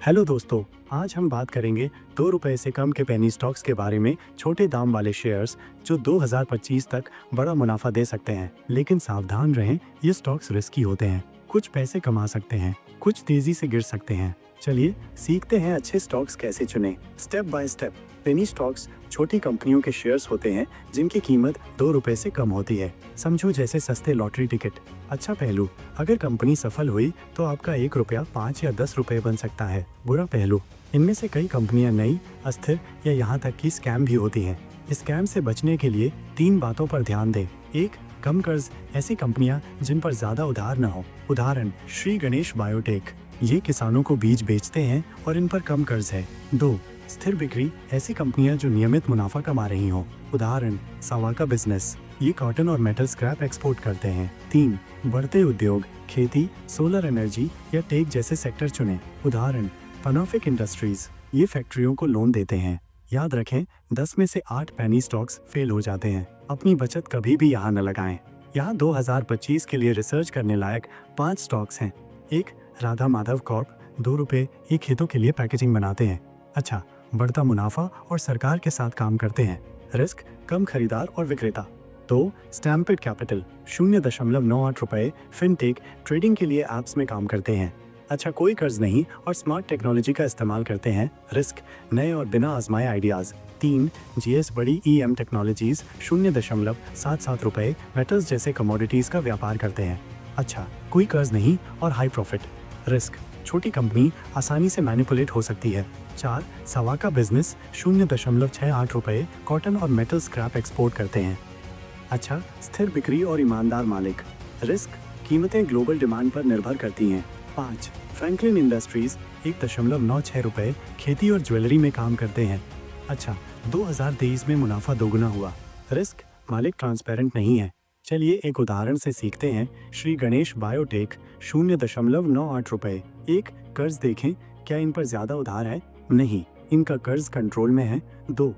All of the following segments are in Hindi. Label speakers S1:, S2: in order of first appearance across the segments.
S1: हेलो दोस्तों, आज हम बात करेंगे 2 रुपए से कम के पेनी स्टॉक्स के बारे में। छोटे दाम वाले शेयर्स जो 2025 तक बड़ा मुनाफा दे सकते हैं। लेकिन सावधान रहें, ये स्टॉक्स रिस्की होते हैं। कुछ पैसे कमा सकते हैं, कुछ तेजी से गिर सकते हैं। चलिए सीखते हैं अच्छे स्टॉक्स कैसे चुनें। Step by step. Penny stocks छोटी कंपनियों के शेयर्स होते हैं जिनकी कीमत 2 रुपए से कम होती है। समझो जैसे सस्ते लॉटरी टिकट। अच्छा पहलू, अगर कंपनी सफल हुई तो आपका 1 रुपया 5 या 10 रुपए बन सकता है। बुरा पहलू, इनमें से कई कंपनियां नई, अस्थिर या यहाँ तक कि स्कैम भी होती हैं। स्कैम से बचने के लिए 3 बातों पर ध्यान दें। 1. कम कर्ज, ऐसी कंपनियां जिन पर ज्यादा उधार न हो। उदाहरण श्री गणेश बायोटेक, ये किसानों को बीज बेचते हैं और इन पर कम कर्ज है। 2. स्थिर बिक्री, ऐसी कंपनियां जो नियमित मुनाफा कमा रही हों। उदाहरण सावाका बिजनेस, ये कॉटन और मेटल स्क्रैप एक्सपोर्ट करते हैं। 3. बढ़ते उद्योग, खेती, सोलर एनर्जी या टेक जैसे सेक्टर चुनें। उदाहरण पनोफिक इंडस्ट्रीज, ये फैक्ट्रियों को लोन देते हैं। याद रखें, 10 में से 8 पेनी स्टॉक्स फेल हो जाते हैं। अपनी बचत कभी भी यहाँ न लगाएं। यहाँ 2025 के लिए रिसर्च करने लायक 5 स्टॉक्स हैं। 1. राधा माधव कॉर्प, 2 रुपए, ये खेतों के लिए पैकेजिंग बनाते हैं। अच्छा, बढ़ता मुनाफा और सरकार के साथ काम करते हैं। रिस्क, कम खरीदार और विक्रेता। 2. स्टैम्पिड कैपिटल, 0.98 रुपए, फिनटेक, ट्रेडिंग के लिए ऐप्स में काम करते हैं। अच्छा, कोई कर्ज नहीं और स्मार्ट टेक्नोलॉजी का इस्तेमाल करते हैं। रिस्क, नए और बिना आजमाए आइडियाज़। 3. जीएस बड़ी ईएम टेक्नोलॉजीज, 0.77 रुपए, मेटल्स जैसे कमोडिटीज़ का व्यापार करते हैं। अच्छा, कोई कर्ज नहीं और हाई प्रॉफिट। रिस्क, छोटी कंपनी, आसानी से मैनिपुलेट हो सकती है। 4. सवाका बिजनेस, 0.68 रुपए, कॉटन और मेटल स्क्रैप एक्सपोर्ट करते हैं। अच्छा, स्थिर बिक्री और ईमानदार मालिक। रिस्क, कीमतें ग्लोबल डिमांड पर निर्भर करती हैं। 5. फ्रैंकलिन इंडस्ट्रीज, 1.96 रुपए, खेती और ज्वेलरी में काम करते हैं। अच्छा, 2023 में मुनाफा दोगुना हुआ। रिस्क, मालिक ट्रांसपेरेंट नहीं है। चलिए एक उदाहरण से सीखते हैं। श्री गणेश बायोटेक, 0.98 रुपए। 1. कर्ज देखें, क्या इन पर ज्यादा उधार है? नहीं, इनका कर्ज कंट्रोल में है। 2.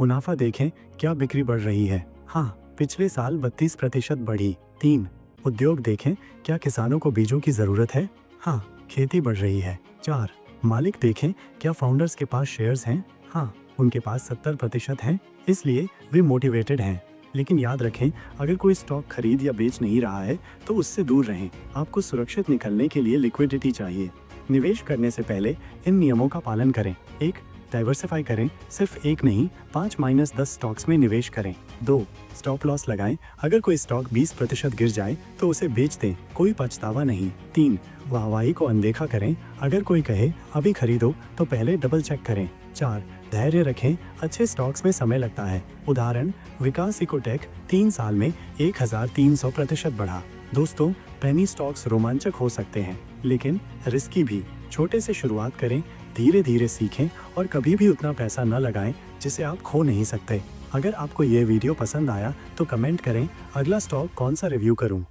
S1: मुनाफा देखें, क्या बिक्री बढ़ रही है? हाँ, पिछले साल 32% बढ़ी। 3. उद्योग देखें, क्या किसानों को बीजों की जरूरत है? हाँ, खेती बढ़ रही है। 4. मालिक देखें, क्या फाउंडर्स के पास शेयर्स हैं? हाँ, उनके पास 70% हैं, इसलिए वे मोटिवेटेड हैं। लेकिन याद रखें, अगर कोई स्टॉक खरीद या बेच नहीं रहा है तो उससे दूर रहें। आपको सुरक्षित निकलने के लिए लिक्विडिटी चाहिए। निवेश करने से पहले इन नियमों का पालन करें। 1. डाइवर्सिफाई करें, सिर्फ एक नहीं 5-10 स्टॉक्स में निवेश करें। 2. स्टॉप लॉस लगाएं, अगर कोई स्टॉक 20% गिर जाए तो उसे बेच दें, कोई पछतावा नहीं। 3. वाहवाही को अनदेखा करें, अगर कोई कहे अभी खरीदो तो पहले डबल चेक करें। 4. धैर्य रखें, अच्छे स्टॉक्स में समय लगता है। उदाहरण विकास इकोटेक, 3 साल में 1300% बढ़ा। दोस्तों, पेनी स्टॉक्स रोमांचक हो सकते हैं लेकिन रिस्की भी। छोटे से शुरुआत करें, धीरे धीरे सीखें और कभी भी उतना पैसा न लगाएं जिसे आप खो नहीं सकते। अगर आपको ये वीडियो पसंद आया तो कमेंट करें, अगला स्टॉक कौन सा रिव्यू करूं।